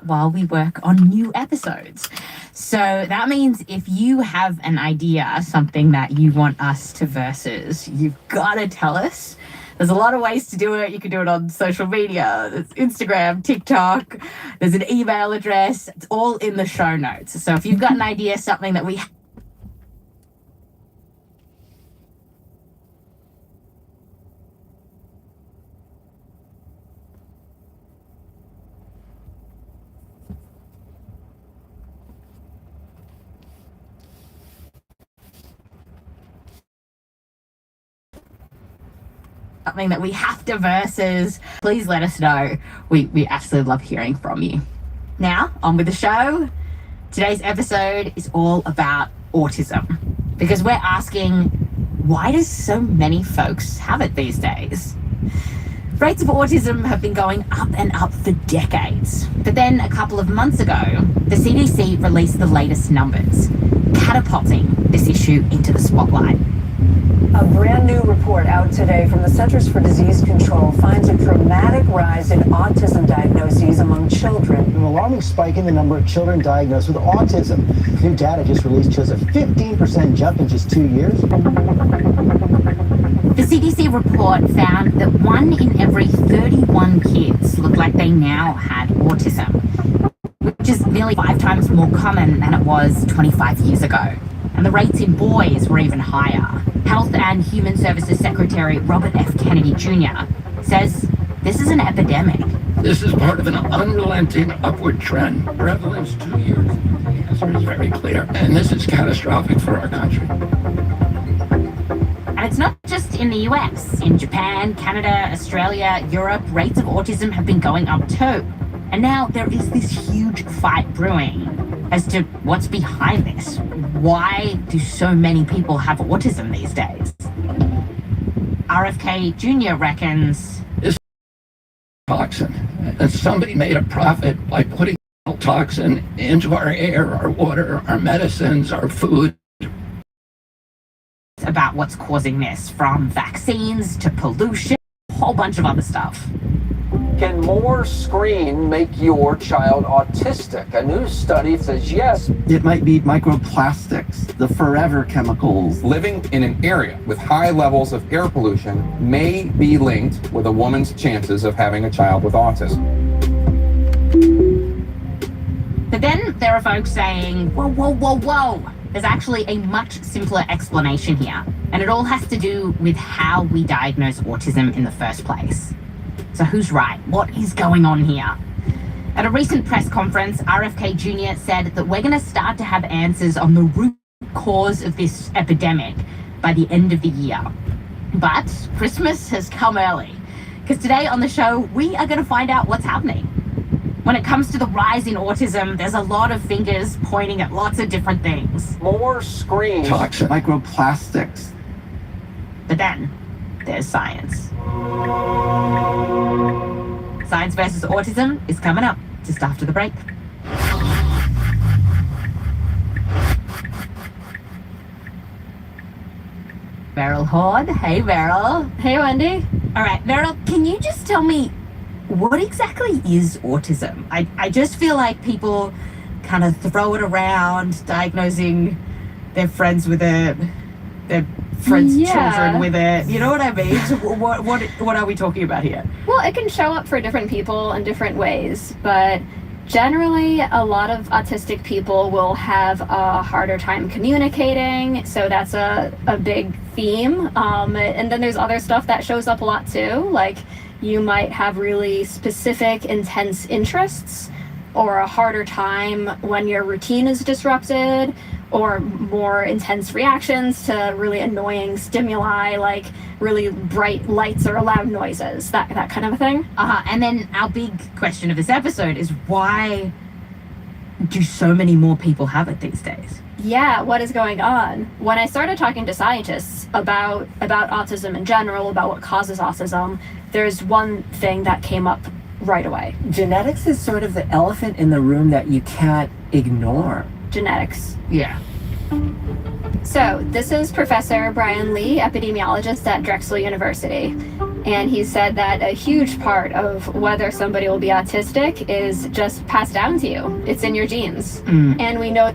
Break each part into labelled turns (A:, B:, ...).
A: while we work on new episodes. So that means if you have an idea, something that you want us to versus, you've got to tell us. There's a lot of ways to do it. You can do it on social media. There's Instagram, TikTok. There's an email address. It's all in the show notes. So if you've got an idea, something that we something that we have to versus, please let us know. We absolutely love hearing from you. Now, on with the show. Today's episode is all about autism, because we're asking, why does so many folks have it these days? Rates of autism have been going up and up for decades. But then a couple of months ago, the CDC released the latest numbers, catapulting this issue into the spotlight.
B: A brand new report out today from the Centers for Disease Control finds a dramatic rise in autism diagnoses among children.
C: An alarming spike in the number of children diagnosed with autism. New data just released shows a 15% jump in just 2 years.
A: The CDC report found that 1 in every 31 kids looked like they now had autism, which is nearly 5 times more common than it was 25 years ago. And the rates in boys were even higher. Health and Human Services Secretary Robert F. Kennedy Jr. says this is an epidemic.
D: This is part of an unrelenting upward trend. Prevalence 2 years. The answer is very clear. And this is catastrophic for our country.
A: And it's not just in the US. In Japan, Canada, Australia, Europe, rates of autism have been going up too. And now there is this huge fight brewing as to what's behind this. Why do so many people have autism these days? RFK Jr. reckons
D: This toxin. And somebody made a profit by putting toxin into our air, our water, our medicines, our food.
A: About what's causing this, from vaccines to pollution, a whole bunch of other stuff.
E: Can more screen make your child autistic? A new study says yes.
F: It might be microplastics, the forever chemicals.
G: Living in an area with high levels of air pollution may be linked with a woman's chances of having a child with autism.
A: But then there are folks saying, whoa, whoa, whoa, whoa. There's actually a much simpler explanation here. And it all has to do with how we diagnose autism in the first place. So who's right? What is going on here? At a recent press conference, RFK Jr. said that we're going to start to have answers on the root cause of this epidemic by the end of the year. But Christmas has come early, because today on the show, we are going to find out what's happening. When it comes to the rise in autism, there's a lot of fingers pointing at lots of different things.
E: More screens.
D: Toxin.
F: Microplastics.
A: But then there's science. Science versus Autism is coming up just after the break. Beryl Horde. Hey, Beryl.
H: Hey, Wendy.
A: All right, Beryl, can you just tell me what exactly is autism? I just feel like people kind of throw it around, diagnosing their friends with it, their friends' children with it. You know what I mean? So what are we talking about here?
H: Well, it can show up for different people in different ways, but generally a lot of autistic people will have a harder time communicating, so that's a big theme. And then there's other stuff that shows up a lot too, like you might have really specific, intense interests, or a harder time when your routine is disrupted, or more intense reactions to really annoying stimuli, like really bright lights or loud noises, that kind of a thing.
A: And then our big question of this episode is, why do so many more people have it these days?
H: Yeah, what is going on? When I started talking to scientists about autism in general, about what causes autism, there's one thing that came up right away.
B: Genetics is sort of the elephant in the room that you can't ignore.
H: Genetics.
A: Yeah.
H: So this is Professor Brian Lee, epidemiologist at Drexel University. And he said that a huge part of whether somebody will be autistic is just passed down to you. It's in your genes. And we know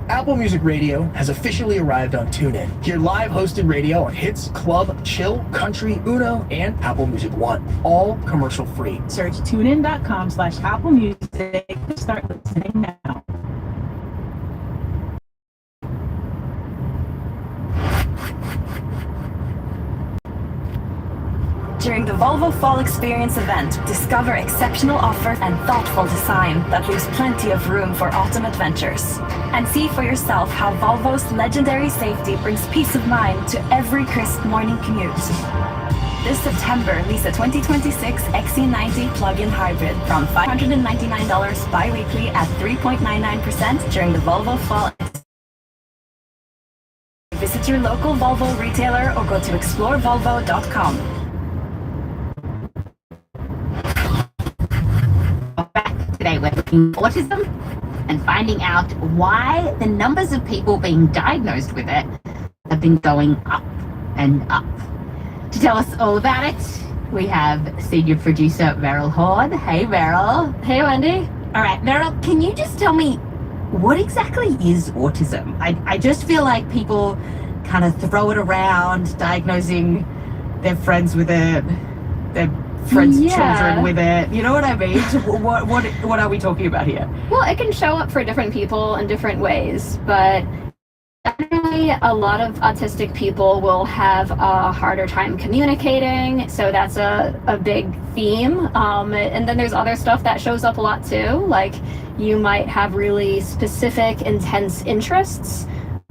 I: Apple Music Radio has officially arrived on TuneIn. Hear live hosted radio on hits, club, chill, country, Uno, and Apple Music One. All commercial free.
J: Search tunein.com/Apple Music to start listening now.
K: During the Volvo Fall Experience event, discover exceptional offers and thoughtful design that leaves plenty of room for autumn adventures. And see for yourself how Volvo's legendary safety brings peace of mind to every crisp morning commute. This September, lease a 2026 XC90 plug-in hybrid from $599 bi-weekly at 3.99% during the Volvo Fall. Visit your local Volvo retailer or go to explorevolvo.com.
A: we're looking at autism and finding out why the numbers of people being diagnosed with it have been going up and up. To tell us all about it, we have senior producer Meryl Horn. Hey, Meryl.
H: Hey, Wendy.
A: All right, Meryl, can you just tell me what exactly is autism? I just feel like people kind of throw it around, diagnosing their friends with it, their friends' children with it. You know what I mean? So what are we talking about here?
H: Well, it can show up for different people in different ways, but generally a lot of autistic people will have a harder time communicating, so that's a big theme. And then there's other stuff that shows up a lot too, like you might have really specific, intense interests,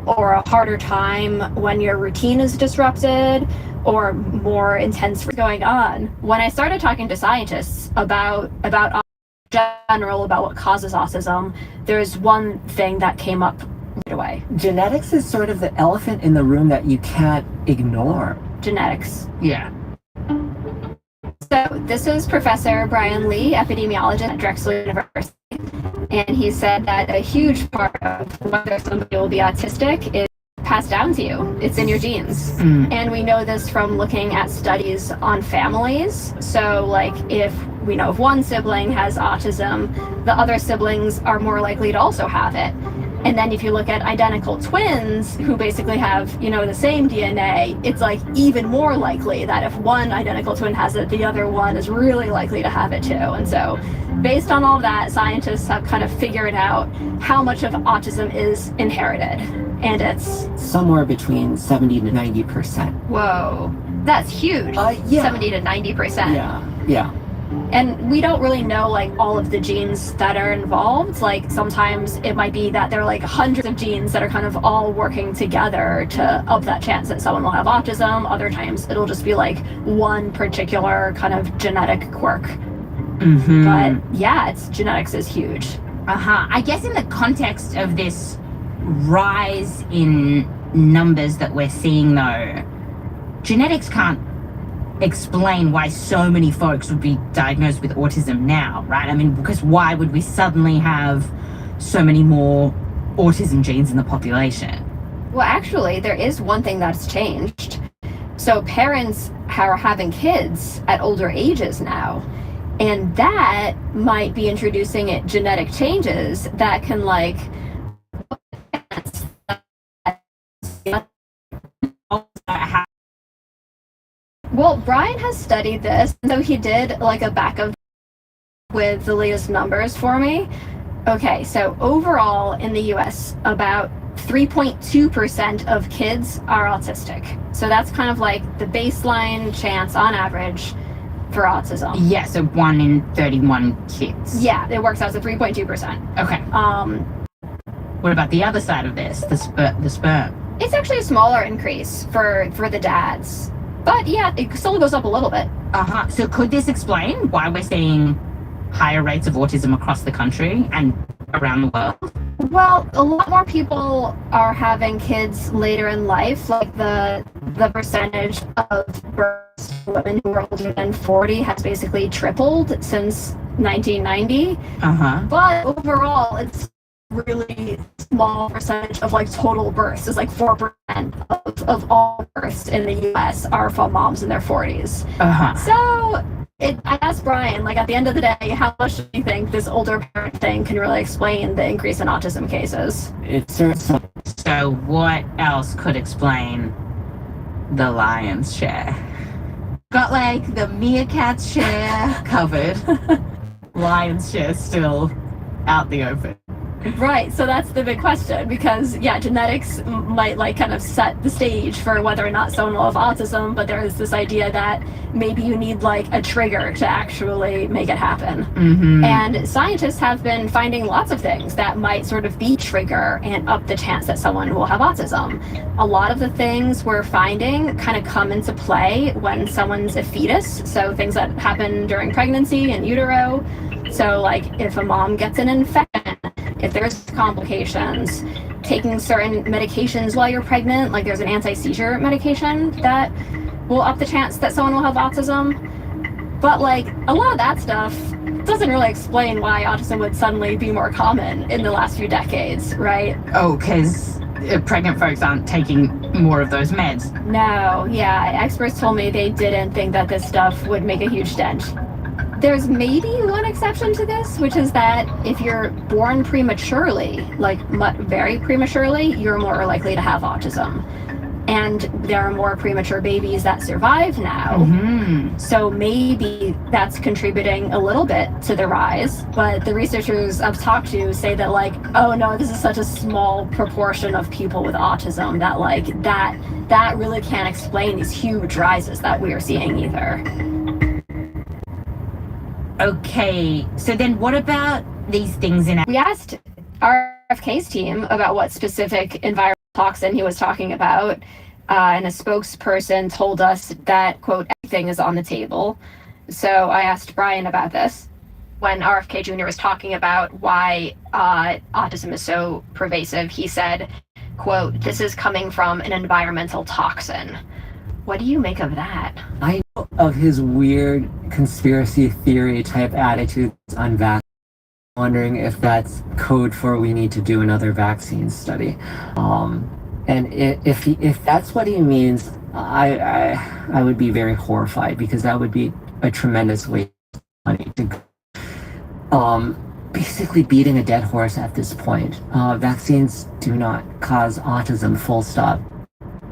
H: or a harder time when your routine is disrupted, or more intense going on. When I started talking to scientists about general about what causes autism, there's one thing that came up right away.
L: Genetics is sort of the elephant in the room that you can't ignore.
H: Genetics.
A: Yeah.
H: So this is Professor Brian Lee, epidemiologist at Drexel University, and he said that a huge part of whether somebody will be autistic is passed down to you. It's in your genes. And we know this from looking at studies on families. So like if we know if one sibling has autism, the other siblings are more likely to also have it. And then if you look at identical twins who basically have, the same DNA, it's like even more likely that if one identical twin has it, the other one is really likely to have it too. And so based on all that, scientists have kind of figured out how much of autism is inherited. And it's
L: somewhere between 70 to 90%.
H: Whoa, that's huge. 70 to 90%.
L: Yeah.
H: And we don't really know like all of the genes that are involved. Like sometimes it might be that there are like hundreds of genes that are kind of all working together to up that chance that someone will have autism. Other times it'll just be like one particular kind of genetic quirk. But yeah, genetics is huge.
A: I guess in the context of this rise in numbers that we're seeing though, genetics can't explain why so many folks would be diagnosed with autism now, right? I mean, because why would we suddenly have so many more autism genes in the population?
H: Well, actually, there is one thing that's changed. So parents are having kids at older ages now, and that might be introducing genetic changes that can like Well, Brian has studied this, so he did like a backup with the latest numbers for me. Okay, so overall in the US, about 3.2% of kids are autistic. So that's kind of like the baseline chance on average for autism.
A: Yeah, so 1 in 31 kids.
H: Yeah, it works out to 3.2%.
A: Okay. What about the other side of this, the sperm?
H: It's actually a smaller increase for the dads. But yeah, it still goes up a little bit.
A: So could this explain why we're seeing higher rates of autism across the country and around the world?
H: Well, a lot more people are having kids later in life. Like the percentage of births to women who are older than 40 has basically tripled since 1990. But overall, it's really small percentage of like total births. It's like 4% of all births in the US are from moms in their 40s. So I asked Brian, like at the end of the day, how much do you think this older parent thing can really explain the increase in autism cases?
A: So what else could explain the lion's share? Got like the meerkat's share covered. Lion's share still out the open.
H: Right, so that's the big question, because yeah, genetics might like kind of set the stage for whether or not someone will have autism, but there is this idea that maybe you need like a trigger to actually make it happen. And scientists have been finding lots of things that might sort of be trigger and up the chance that someone will have autism. A lot of the things we're finding kind of come into play when someone's a fetus, so things that happen during pregnancy in utero. So like if a mom gets an infection, if there's complications, taking certain medications while you're pregnant, like there's an anti-seizure medication that will up the chance that someone will have autism. But like a lot of that stuff doesn't really explain why autism would suddenly be more common in the last few decades, right?
A: Oh, because pregnant folks aren't taking more of those meds.
H: No, yeah, experts told me they didn't think that this stuff would make a huge dent. There's maybe one exception to this, which is that if you're born prematurely, like very prematurely, you're more likely to have autism. And there are more premature babies that survive now.
A: Mm-hmm.
H: So maybe that's contributing a little bit to the rise. But the researchers I've talked to say that, like, oh no, this is such a small proportion of people with autism that, like, that really can't explain these huge rises that we are seeing either.
A: Okay, so then what about these things in...
H: We asked RFK's team about what specific environmental toxin he was talking about, and a spokesperson told us that, quote, everything is on the table. So I asked Brian about this. When RFK Jr. was talking about why autism is so pervasive, he said, quote, this is coming from an environmental toxin. What do you make of that?
L: I know of his weird conspiracy theory type attitudes on vaccines. Wondering if that's code for we need to do another vaccine study. And if that's what he means, I would be very horrified, because that would be a tremendous waste of money to basically beating a dead horse at this point. Vaccines do not cause autism, full stop.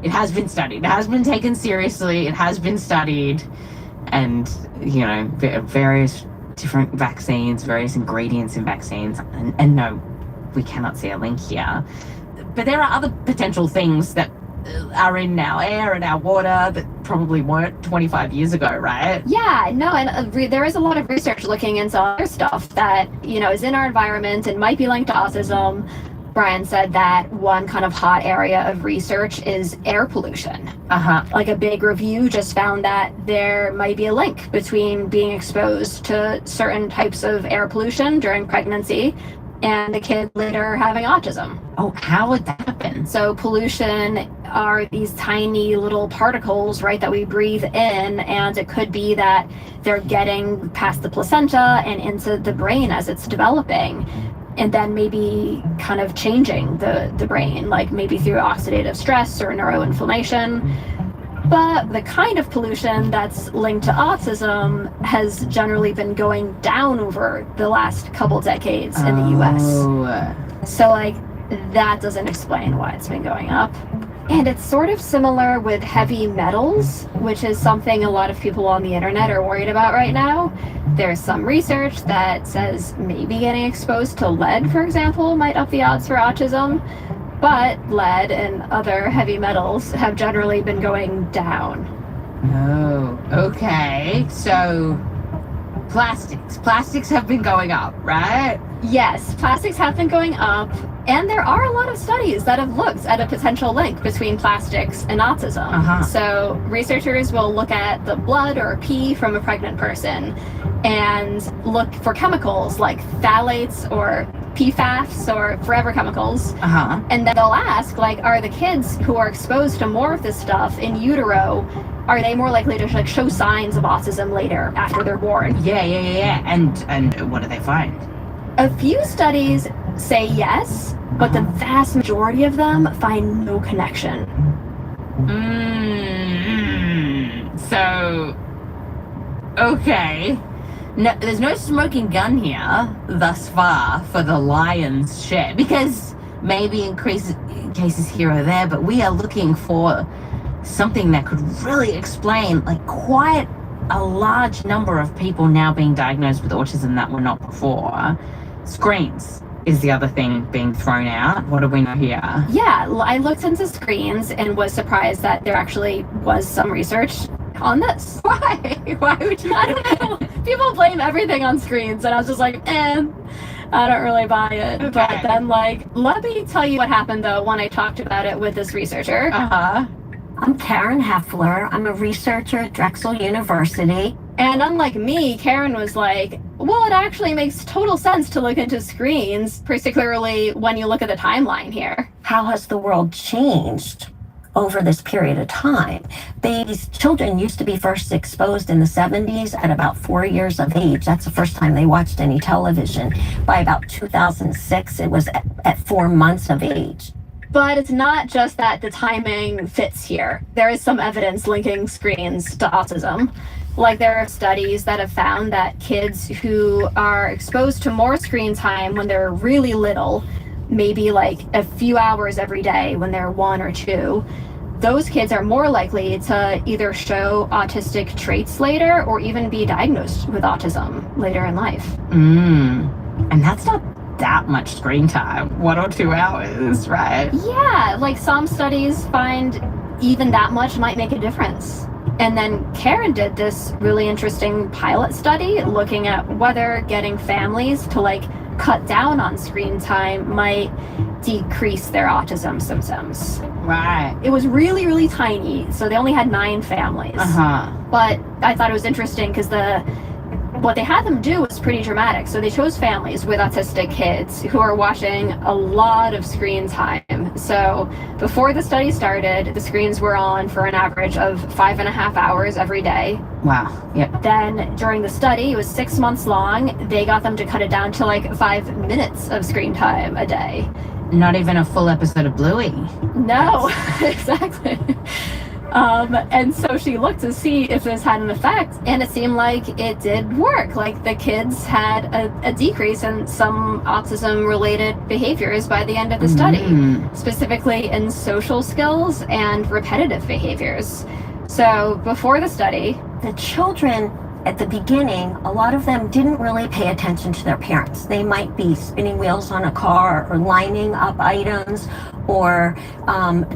A: It has been studied. It has been taken seriously. It has been studied. And, you know, various different vaccines, various ingredients in vaccines. And no, we cannot see a link here. But there are other potential things that are in our air and our water that probably weren't 25 years ago, right?
H: Yeah, no, and there is a lot of research looking into other stuff that, you know, is in our environment and might be linked to autism. Brian said that one kind of hot area of research is air pollution. Like a big review just found that there might be a link between being exposed to certain types of air pollution during pregnancy and the kid later having autism.
A: Oh, how would that happen?
H: So pollution are these tiny little particles, right, that we breathe in, and it could be that they're getting past the placenta and into the brain as it's developing, and then maybe kind of changing the brain, like maybe through oxidative stress or neuroinflammation. But the kind of pollution that's linked to autism has generally been going down over the last couple decades in the US. So, like, that doesn't explain why it's been going up. And it's sort of similar with heavy metals, which is something a lot of people on the internet are worried about right now. There's some research that says maybe getting exposed to lead, for example, might up the odds for autism. But lead and other heavy metals have generally been going down.
A: Oh, okay. So plastics have been going up, right?
H: Yes, plastics have been going up, and there are a lot of studies that have looked at a potential link between plastics and autism. So researchers will look at the blood or pee from a pregnant person and look for chemicals like phthalates or PFAS or forever chemicals. And then they'll ask, like, are the kids who are exposed to more of this stuff in utero, are they more likely to, like, show signs of autism later after they're born?
A: Yeah. And what do they find?
H: A few studies say yes, but the vast majority of them find no connection.
A: So, okay. No, there's no smoking gun here thus far for the lion's share, because maybe in cases here or there, but we are looking for something that could really explain, like, quite a large number of people now being diagnosed with autism that were not before. Screens is the other thing being thrown out. What do we know here?
H: Yeah, I looked into screens and was surprised that there actually was some research on this.
A: Why? Why would you?
H: I don't know. People blame everything on screens, and I was just like, I don't really buy it.
A: Okay.
H: But then, like, let me tell you what happened, though, when I talked about it with this researcher.
M: I'm Karen Heffler. I'm a researcher at Drexel University.
H: And unlike me, Karen was like, well, it actually makes total sense to look into screens, particularly when you look at the timeline here.
M: How has the world changed? over this period of time. These children used to be first exposed in the 70s at about 4 years of age. That's the first time they watched any television. By about 2006, it was at 4 months of age.
H: But it's not just that the timing fits here. There is some evidence linking screens to autism. Like, there are studies that have found that kids who are exposed to more screen time when they're really little, maybe like a few hours every day when they're 1 or 2, those kids are more likely to either show autistic traits later or even be diagnosed with autism later in life.
A: And that's not that much screen time, 1 or 2 hours, right?
H: Yeah, like some studies find even that much might make a difference. And then Karen did this really interesting pilot study looking at whether getting families to like cut down on screen time might decrease their autism symptoms.
A: Right.
H: It was really, really tiny, so they only had 9 families. But I thought it was interesting because what they had them do was pretty dramatic. So they chose families with autistic kids who are watching a lot of screen time. So before the study started, the screens were on for an average of 5.5 hours every day.
A: Wow. Yep.
H: Then during the study, it was 6 months long, they got them to cut it down to like 5 minutes of screen time a day.
A: Not even a full episode of Bluey.
H: No, exactly. And so she looked to see if this had an effect, and it seemed like it did work. Like the kids had a decrease in some autism-related behaviors by the end of the study, specifically in social skills and repetitive behaviors. So before the study,
M: the children at the beginning, a lot of them didn't really pay attention to their parents. They might be spinning wheels on a car or lining up items or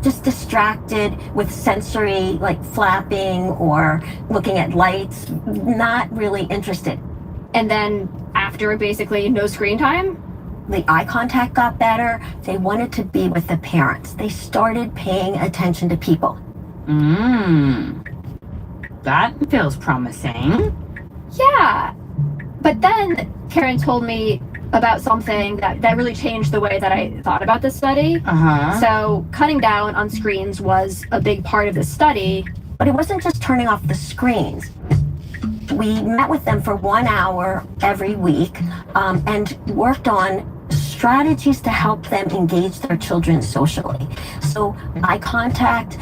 M: just distracted with sensory like flapping or looking at lights, not really interested.
H: And then after basically no screen time,
M: the eye contact got better. They wanted to be with the parents. They started paying attention to people.
A: That feels promising.
H: Yeah. But then Karen told me about something that really changed the way that I thought about this study. So cutting down on screens was a big part of the study.
M: But it wasn't just turning off the screens. We met with them for 1 hour every week and worked on strategies to help them engage their children socially. So eye contact.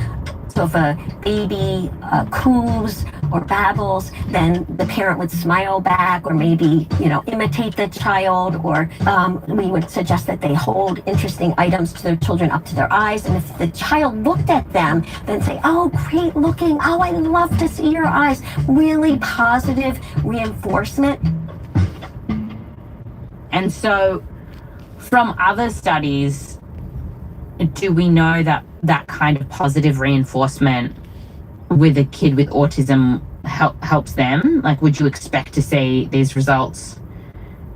M: So if a baby coos or babbles, then the parent would smile back or maybe, imitate the child, or we would suggest that they hold interesting items to their children up to their eyes. And if the child looked at them, then say, "Oh, great looking. Oh, I love to see your eyes." Really positive reinforcement.
A: And so from other studies, do we know that kind of positive reinforcement with a kid with autism helps them? Like, would you expect to see these results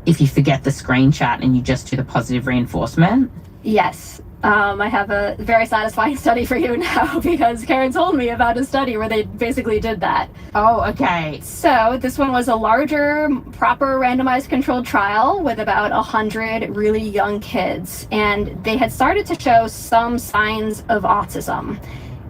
A: if you forget the screen chat and you just do the positive reinforcement?
H: Yes. I have a very satisfying study for you now because Karen told me about a study where they basically did that.
A: Oh, okay.
H: So this one was a larger, proper randomized controlled trial with about 100 really young kids, and they had started to show some signs of autism.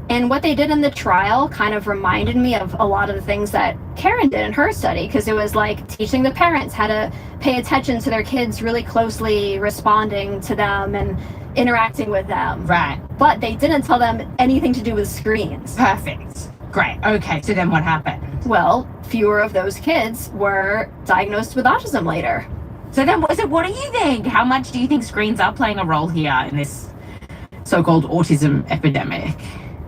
H: And what they did in the trial kind of reminded me of a lot of the things that Karen did in her study, because it was like teaching the parents how to pay attention to their kids really closely, responding to them and interacting with them.
A: Right.
H: But they didn't tell them anything to do with screens.
A: Perfect. Great. Okay, so then what happened?
H: Well, fewer of those kids were diagnosed with autism later.
A: So then what do you think? How much do you think screens are playing a role here in this so-called autism epidemic?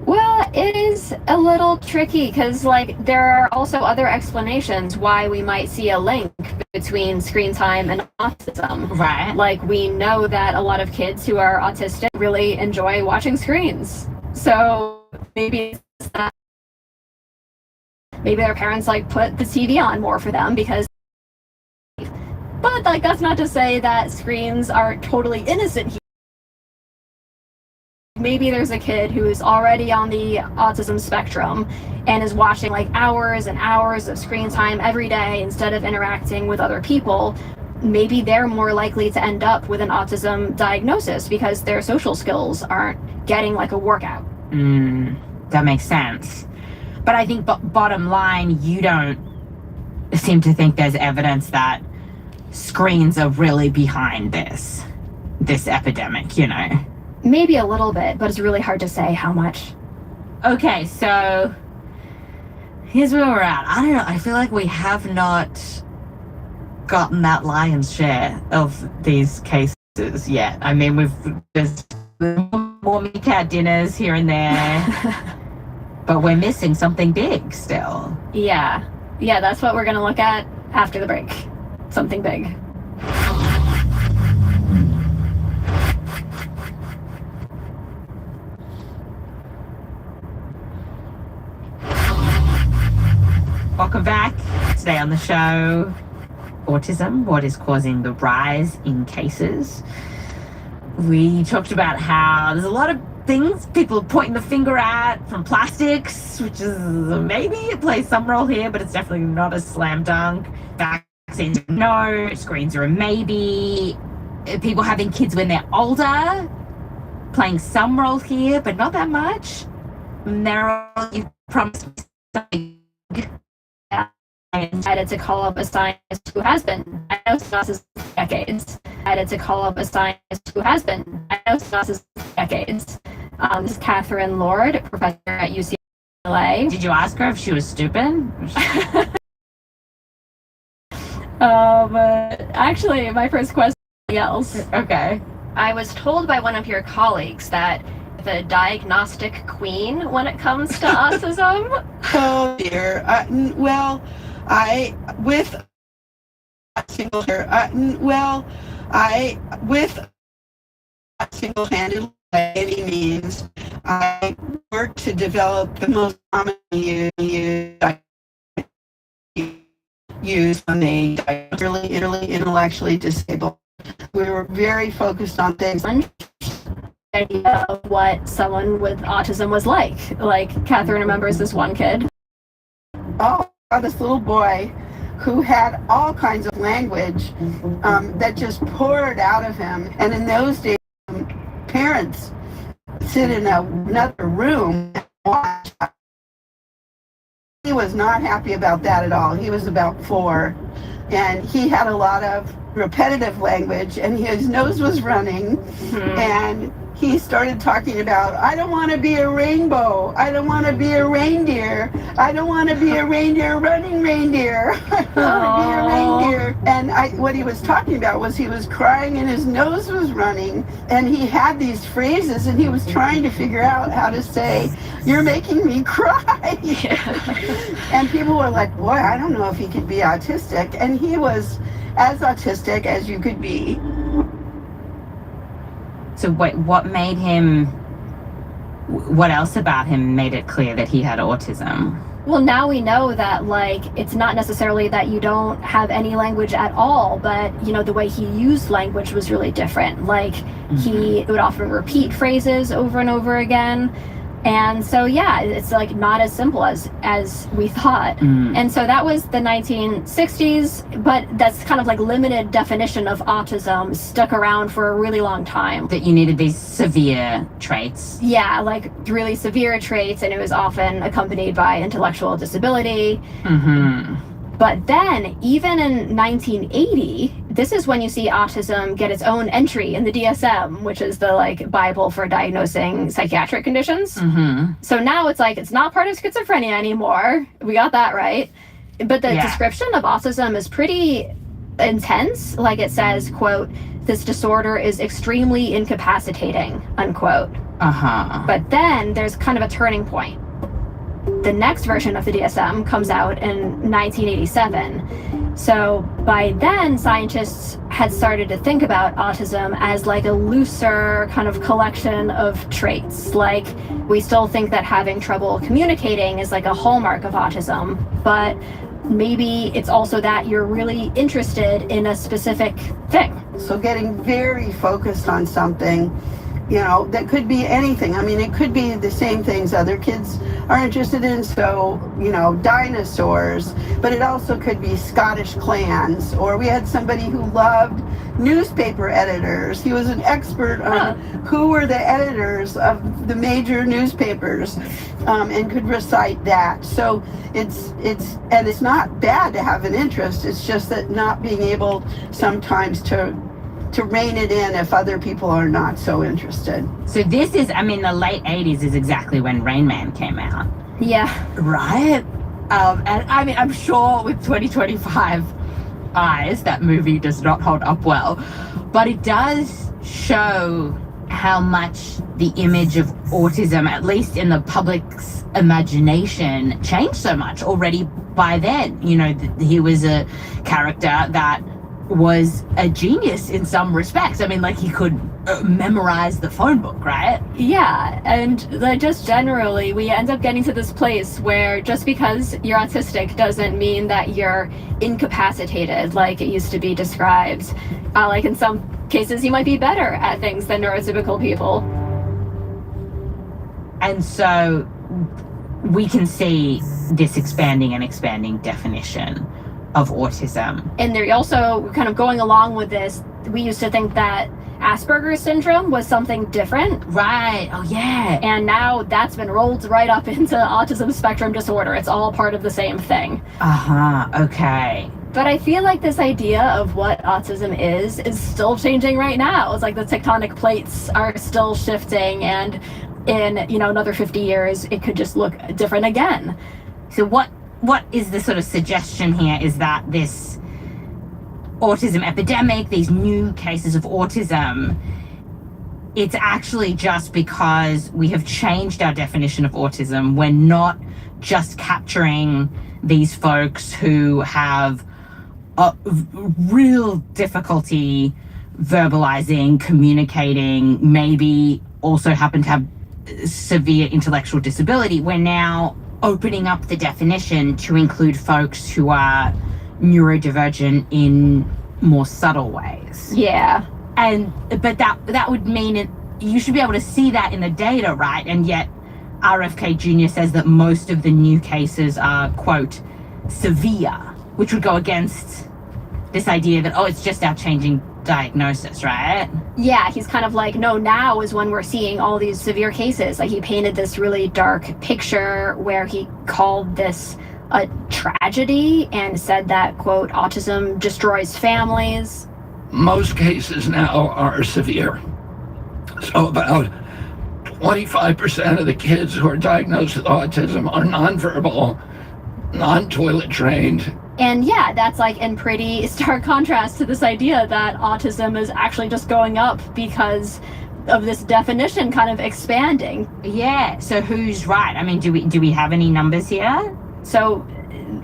H: Well, it is a little tricky because, there are also other explanations why we might see a link between screen time and autism.
A: Right.
H: Like, we know that a lot of kids who are autistic really enjoy watching screens. So maybe it's that. Maybe their parents, put the TV on more for them because. But, that's not to say that screens are totally innocent here. Maybe there's a kid who is already on the autism spectrum and is watching hours and hours of screen time every day instead of interacting with other people. Maybe they're more likely to end up with an autism diagnosis because their social skills aren't getting a workout.
A: That makes sense. But I think bottom line, you don't seem to think there's evidence that screens are really behind this epidemic, you know?
H: Maybe a little bit, but it's really hard to say how much.
A: Okay, so here's where we're at. I don't know. I feel like we have not gotten that lion's share of these cases yet. I mean, there's more cat dinners here and there, but we're missing something big still.
H: Yeah, that's what we're gonna look at after the break. Something big.
A: Welcome back. Today on the show, autism, what is causing the rise in cases. We talked about how there's a lot of things people are pointing the finger at, from plastics, which is maybe it plays some role here, but it's definitely not a slam dunk. Vaccines, no. Screens are a maybe. People having kids when they're older, playing some role here, but not that much. Meryl, you promised me something.
H: I decided to call up a scientist who has been diagnosed for decades. This is Catherine Lord, professor at UCLA.
A: Did you ask her if she was stupid?
H: Actually, my first question is else.
A: Okay.
H: I was told by one of your colleagues that the diagnostic queen when it comes to autism.
N: Oh dear. Single-handedly by any means, I worked to develop the most commonly used when they are intellectually disabled. We were very focused on things.
H: Idea of what someone with autism was like. Like, Catherine remembers this one kid.
N: Oh, this little boy who had all kinds of language that just poured out of him. And in those days, parents sit in another room and watch. He was not happy about that at all. He was about 4, and he had a lot of repetitive language, and his nose was running, and he started talking about, I don't want to be a rainbow. I don't want to be a reindeer. I don't want to be a reindeer running reindeer. I want to be a reindeer. And what he was talking about was he was crying and his nose was running. And he had these phrases and he was trying to figure out how to say, you're making me cry. And people were like, boy, I don't know if he could be autistic. And he was as autistic as you could be.
A: So wait, what else about him made it clear that he had autism?
H: Well, now we know that, like, it's not necessarily that you don't have any language at all, but, you know, the way he used language was really different. Like, he would often repeat phrases over and over again. And so, yeah, it's like not as simple as we thought. And so that was the 1960s, but that's kind of like limited definition of autism stuck around for a really long time.
A: That you needed these severe traits.
H: Yeah, like really severe traits, and it was often accompanied by intellectual disability. But then, even in 1980, this is when you see autism get its own entry in the DSM, which is the like Bible for diagnosing psychiatric conditions. So now it's like, it's not part of schizophrenia anymore. We got that right. But the description of autism is pretty intense. Like it says, quote, this disorder is extremely incapacitating, unquote. But then there's kind of a turning point. The next version of the DSM comes out in 1987. So by then, scientists had started to think about autism as like a looser kind of collection of traits. Like, we still think that having trouble communicating is like a hallmark of autism, but maybe it's also that you're really interested in a specific thing.
N: So getting very focused on something You know, that could be anything. I mean, it could be the same things other kids are interested in. So, you know, dinosaurs, but it also could be Scottish clans. Or we had somebody who loved newspaper editors. He was an expert on who were the editors of the major newspapers, and could recite that. So it's not bad to have an interest. It's just that not being able sometimes to rein it in if other people are not so interested.
A: So this is, I mean, the late 80s is exactly when Rain Man came out.
H: Yeah.
A: Right? And I mean, I'm sure with 2025 eyes, that movie does not hold up well. But it does show how much the image of autism, at least in the public's imagination, changed so much already by then. You know, he was a character that was a genius in some respects. I mean, like, he could memorize the phone book, right?
H: Yeah, and just generally, we end up getting to this place where just because you're autistic doesn't mean that you're incapacitated, like it used to be described. Like, in some cases, you might be better at things than neurotypical people.
A: And so we can see this expanding definition of autism.
H: And they're also kind of going along with this. We used to think that Asperger's syndrome was something different.
A: Right. Oh, yeah.
H: And now that's been rolled right up into autism spectrum disorder. It's all part of the same thing.
A: Okay.
H: But I feel like this idea of what autism is still changing right now. It's like the tectonic plates are still shifting, and in, you know, another 50 years, it could just look different again.
A: So what is the sort of suggestion here is that this autism epidemic, these new cases of autism, it's actually just because we have changed our definition of autism. We're not just capturing these folks who have a real difficulty verbalizing, communicating, maybe also happen to have severe intellectual disability. We're now opening up the definition to include folks who are neurodivergent in more subtle ways.
H: Yeah.
A: But that would mean you should be able to see that in the data, right? And yet RFK Jr. says that most of the new cases are, quote, severe, which would go against this idea that, it's just our changing diagnosis, right?
H: Yeah, he's kind of like, no, now is when we're seeing all these severe cases. Like, he painted this really dark picture where he called this a tragedy and said that, quote, autism destroys families.
D: Most cases now are severe. So about 25% of the kids who are diagnosed with autism are nonverbal, non-toilet trained.
H: And yeah, that's like in pretty stark contrast to this idea that autism is actually just going up because of this definition kind of expanding.
A: Yeah, so who's right? I mean, do we have any numbers here?
H: So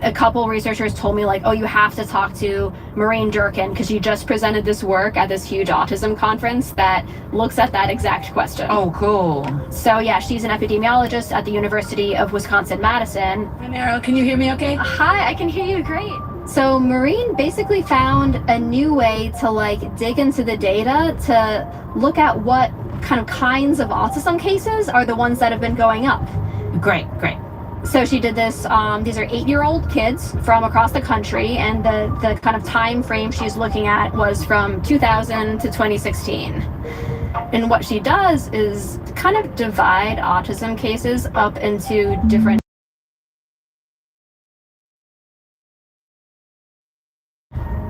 H: a couple researchers told me, like, you have to talk to Maureen Durkin because she just presented this work at this huge autism conference that looks at that exact question.
A: Oh, cool.
H: So yeah, she's an epidemiologist at the University of Wisconsin-Madison.
O: Hi, Meryl. Can you hear me okay?
H: Hi, I can hear you great. So Maureen basically found a new way to, like, dig into the data to look at what kinds of autism cases are the ones that have been going up.
A: Great.
H: So she did this, these are 8-year-old kids from across the country, and the kind of time frame she's looking at was from 2000 to 2016. And what she does is kind of divide autism cases up into different.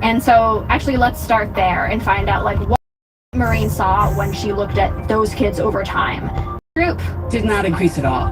H: And so actually let's start there and find out, like, what Maureen saw when she looked at those kids over time. Group
O: did not increase at all.